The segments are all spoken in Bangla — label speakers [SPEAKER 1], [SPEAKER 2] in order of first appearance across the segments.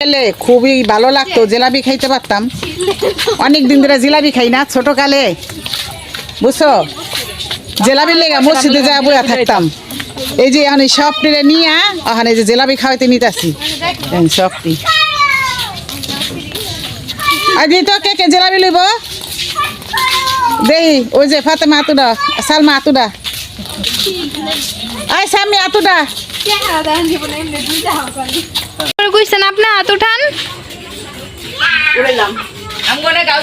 [SPEAKER 1] খেলে খুবই ভালো লাগতো, জিলাপি খাইতে পারতাম। অনেক দিন ধরে জিলাপি খাই না, ছোট কালে বুঝছো, জিলাপির লেগা মসজিদে যা বইয়া থাকতাম। এই যে এখন সবটিরে নিয়ে ওখানে যে জিলাপি খাওয়াইতে নিতেছি সবটি। আজ তো কে কে জিলাপি লইব দেই, ওই যে ফাতেমা আতুডা, সালমা আতুডা, আই সামি আতুডা।
[SPEAKER 2] কইছেন আপনি হাত উঠান।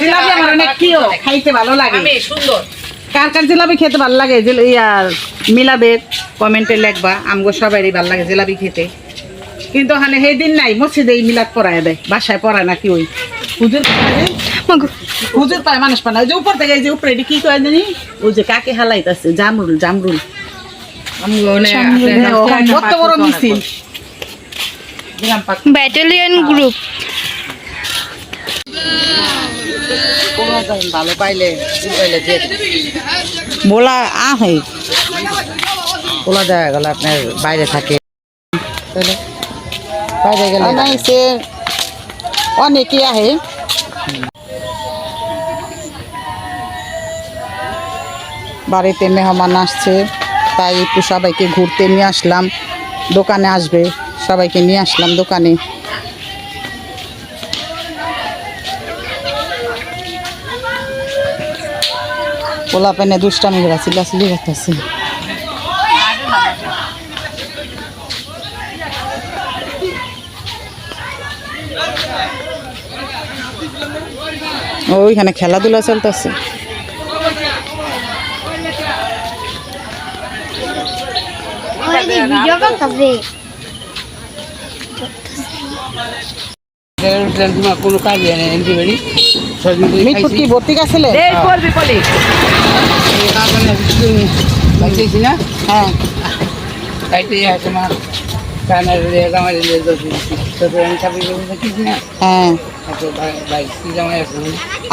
[SPEAKER 1] জিলাপি আমার অনেক প্রিয়, খাইতে ভালো লাগে।
[SPEAKER 3] সুন্দর
[SPEAKER 1] কার কার জিলাপি খেতে ভালো লাগে ইয়ার মিলাদের কমেন্টে লিখবা। আমগো সবারই ভালো লাগে জিলাপি খেতে, কিন্তু ওখানে সেই দিন নাই, মসজিদে মিলাদ পড়ায় দেয়, বাসায় পড়ায় নাকি ওই হুজুর হুজুর পায়, মানুষ পায় না। ওই যে উপর থেকে, এই যে উপরে কি করে জানি, ওই যে কাকে হালাইতেছে, জামরুল জামরুল কত বড় মিছিল।
[SPEAKER 2] ব্যাটালিয়ন গ্রুপ
[SPEAKER 1] ভালো পাইলে বলা আহে, বলা যায় গেল আপনার বাইরে থাকে, বাইরে গেলে সে অনেকেই আহে। বাড়িতে মেহমান আসছে, তাই একটু সবাইকে ঘুরতে নিয়ে আসলাম। দোকানে আসবে, সবাইকে নিয়ে আসলাম দোকানে। পোলা পেনে দুষ্টামি করে চিল্লাচিল্লি করতেছে। ওইখানে খেলাধুলা চলতেছে।
[SPEAKER 3] কোনো কাজে নেই,
[SPEAKER 1] মিটফুট কি ভর্তি গেছিলে?
[SPEAKER 3] না
[SPEAKER 1] হ্যাঁ
[SPEAKER 3] খাইতে তোমার কানের
[SPEAKER 1] হ্যাঁ,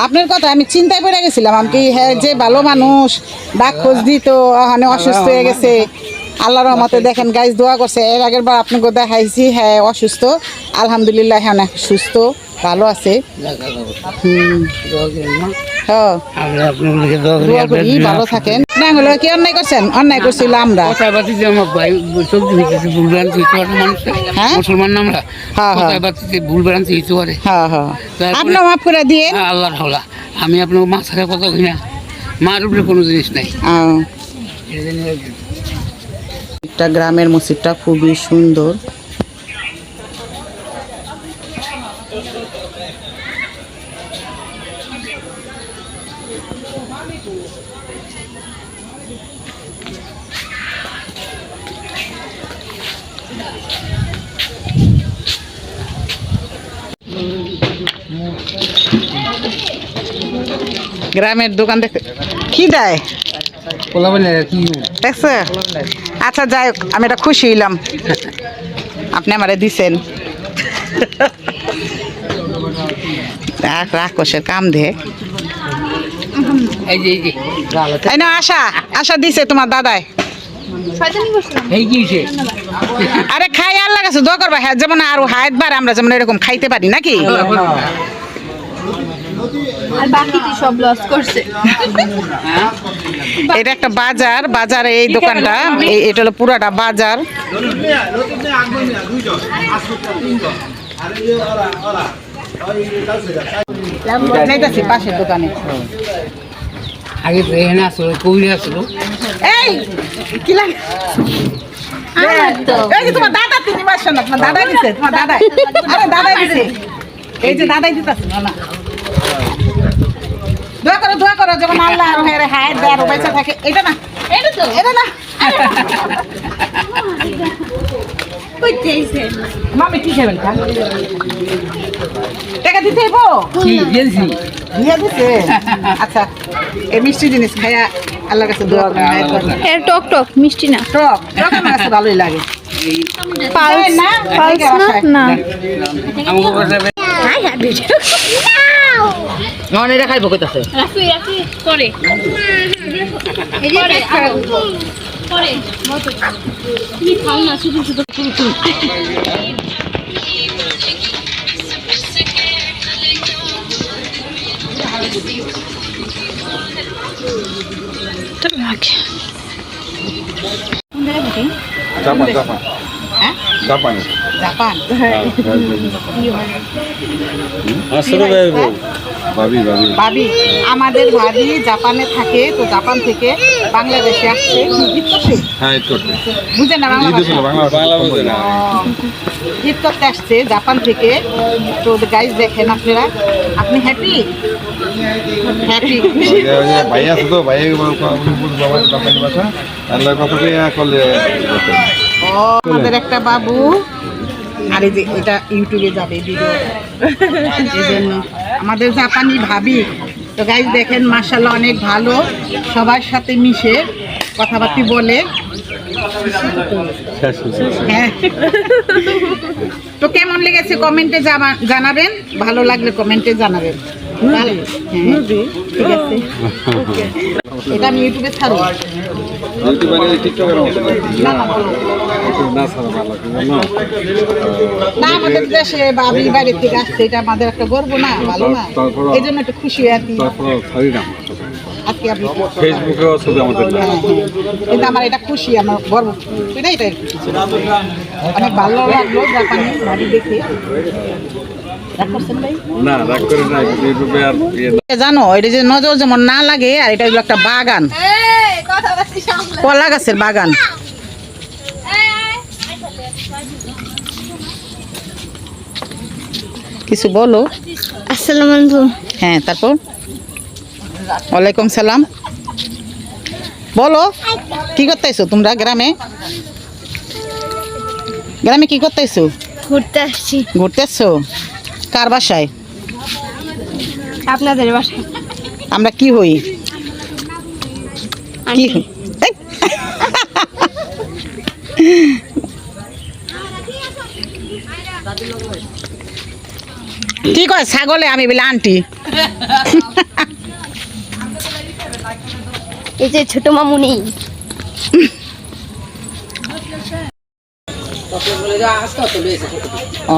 [SPEAKER 1] আপনার কথা আমি চিন্তায় পড়ে গেছিলাম। আমি কি হ্যাঁ, যে ভালো মানুষ ডাক খোঁজ দিত, ওখানে অসুস্থ হয়ে গেছে। আল্লাহর রহমতে দেখেন গাইজ দোয়া করছে। এর আগের বার আপনাকে দেখাইছি, হ্যাঁ অসুস্থ, আলহামদুলিল্লাহ হ্যাঁ সুস্থ ভালো আছে। ভালো থাকেন। না হলো কি অন্যায় করছেন? অন্যায় করছিল আমরা।
[SPEAKER 3] মুসলমান আমরা ভুল ভ্রান্তি হইতে পারে,
[SPEAKER 1] আপনার মাফ করে দিয়ে
[SPEAKER 3] আল্লাহর হলা। আমি আপনার মা ছাড়া কথা কই না, মার উপরে কোনো জিনিস নাই।
[SPEAKER 1] একটা গ্রামের মসজিদটা খুবই সুন্দর। গ্রামের দোকান দেখতে কি দেয় দেখছে? আচ্ছা যাই হোক, আমি এটা খুশি হইলাম আপনি আমারে দিছেন। রাক্ষসের কাম দে। এই না আশা, আশা দিছে তোমার দাদায়। আরে খাই আল্লাহ কাছে দোয়া করবা, হ্যাঁ যেমন আরো হায়াত বার আমরা যেমন এরকম খাইতে পারি নাকি।
[SPEAKER 2] আর বাকি কি সব লস করছে।
[SPEAKER 1] এটা একটা বাজার, বাজারে এই দোকানটা, এটা হলো পুরাটা বাজার। পাশের দোকানে
[SPEAKER 3] আগে তো এখানে আসলো, কবির আসলো।
[SPEAKER 1] এই কি লাগে এই যে তোমার দাদা, তুমি বাসো না, তোমার দাদা দিছে, তোমার দাদা, আরে দাদাই দিছে, এই যে দাদাই দিতেছে। না দোয়া করো যখন আল্লাহ হায়াত দেয় আর বেঁচে থাকে। এটা না, এটা না মামি কি খাবেন? টাকা দিতে হইব? দিয়ে দিছে। আচ্ছা এই মিষ্টি জিনিস খাইয়া আল্লাহর কাছে দোয়া করেন।
[SPEAKER 2] এর টক টক মিষ্টি না,
[SPEAKER 1] টক টক আমার কাছে ভালোই লাগে।
[SPEAKER 2] পালস না, পালস না
[SPEAKER 1] না এটা খাইব কইতাছে।
[SPEAKER 2] রাফি রাফি করে এই যে করে তুমি খাও না, শুধু শুধু
[SPEAKER 4] জাপান জাপান
[SPEAKER 1] হ্যাঁ
[SPEAKER 4] জাপানে
[SPEAKER 1] জাপান
[SPEAKER 5] আসলে
[SPEAKER 4] ভাবি ভাবি
[SPEAKER 1] ভাবি আমাদের ভাবি জাপানে থাকে, তো জাপান থেকে বাংলাদেশে আসছে ঈদ করতে।
[SPEAKER 4] হ্যাঁ ঈদ করতে
[SPEAKER 1] বুঝেন না বাংলা
[SPEAKER 4] ঈদ ছিল
[SPEAKER 1] ভাষা?
[SPEAKER 4] বাংলা বুঝে না
[SPEAKER 1] ঈদ করতে আসছে জাপান থেকে। তো গাইজ দেখেন আপনারা, আপনি হ্যাপি হ্যাপি
[SPEAKER 4] ভাই আছে তো ভাই বাবা জাপানি ভাষা আল্লাহ কথা করলে
[SPEAKER 1] ও আমাদের একটা বাবু, আর এই যে এটা ইউটিউবে যাবে ভিডিও, এই জন্য আমাদের জাপানি ভাবি। তো গাইজ দেখেন মাশাআল্লাহ অনেক ভালো, সবার সাথে মিশে কথাবার্তা বলে। হ্যাঁ তো কেমন লেগেছে কমেন্টে জানাবেন, ভালো লাগলে কমেন্টে জানাবেন। হ্যাঁ ঠিক আছে, এটা আমি ইউটিউবে ছাড়ব।
[SPEAKER 4] ইউটিউবে টিকটকের মতো
[SPEAKER 1] না না বলো।
[SPEAKER 4] না ছাড়া ভালো
[SPEAKER 1] না আমাদের দেশে বাবি বাইরে থেকে আসছে, এটা আমাদের একটা গর্ব না, ভালো না, এই জন্য একটু খুশি আর কি।
[SPEAKER 4] তারপর ছাড়ি না
[SPEAKER 1] আজকে আপনি
[SPEAKER 4] ফেসবুকেও ছবি আমাদের না
[SPEAKER 1] হ্যাঁ, কিন্তু আমার এটা খুশি, আমার গর্ব, এটাই এটা অনেক ভালো লাগলো জাপানি ভাবি দেখে। রাগ করছেন ভাই?
[SPEAKER 4] না রাগ করে না ইউটিউবে আর
[SPEAKER 1] জানো এটা যে নজর যেমন না লাগে, আর এটা হলো একটা বাগান, কলা গাছের বাগান। কিছু বলো।
[SPEAKER 2] আসসালামু আলাইকুম।
[SPEAKER 1] হ্যাঁ তারপর ওয়ালাইকুম সালাম। বলো কি করতেছো তোমরা গ্রামে? গ্রামে কি করতেছো?
[SPEAKER 2] ঘুরতে আসছি
[SPEAKER 1] ঘুরতেছো? কার বাসায়?
[SPEAKER 2] আপনাদের বাসায়।
[SPEAKER 1] আমরা কি হই? কি হই? এই! কি কয় ছাগলে? আমি বলি আন্টি।
[SPEAKER 2] এই যে ছোট মামুনি।
[SPEAKER 1] ও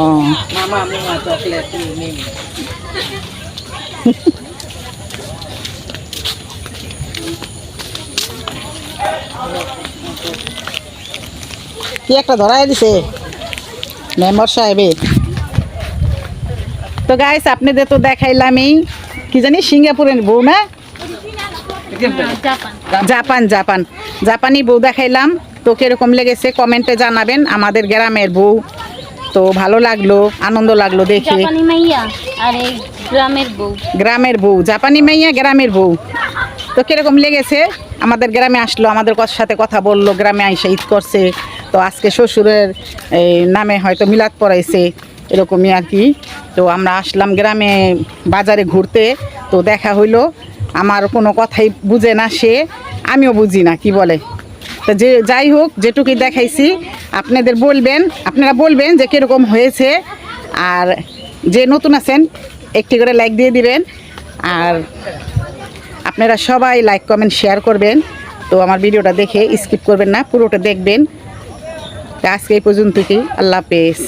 [SPEAKER 1] কি একটা ধরাই দিছে মেম্বার সাহেবে। তো গাইস আপনাদের তো দেখাইলামই, কি জানি সিঙ্গাপুরের বউ না, জাপান জাপান জাপানি বউ দেখাইলাম। তো কিরকম লেগেছে কমেন্টে জানাবেন। আমাদের গ্রামের বউ, তো ভালো লাগলো, আনন্দ লাগলো দেখে।
[SPEAKER 2] জাপানি মাইয়া আর এই গ্রামের বউ।
[SPEAKER 1] গ্রামের বউ, জাপানি মাইয়া গ্রামের বউ। তো কিরকম লেগেছে? আমাদের গ্রামে আসলো, আমাদের সাথে কথা বললো, গ্রামে আইসা ঈদ করছে। তো আজকে শ্বশুরের এই নামে হয়তো মিলাদ পড়াইছে, এরকমই আর কি। তো আমরা আসলাম গ্রামে বাজারে ঘুরতে, তো দেখা হইলো। আমার কোনো কথাই বুঝে না সে, আমিও বুঝি না কি বলে। তো যে যাই হোক, যেটুকুই দেখাইছি আপনাদের বলবেন, আপনারা বলবেন যে কীরকম হয়েছে। আর যে নতুন আছেন একটি করে লাইক দিয়ে দিবেন, আর আপনারা সবাই লাইক কমেন্ট শেয়ার করবেন। তো আমার ভিডিওটা দেখে স্কিপ করবেন না, পুরোটা দেখবেন। আজকে এই পর্যন্তই, আল্লাহ হাফেজ।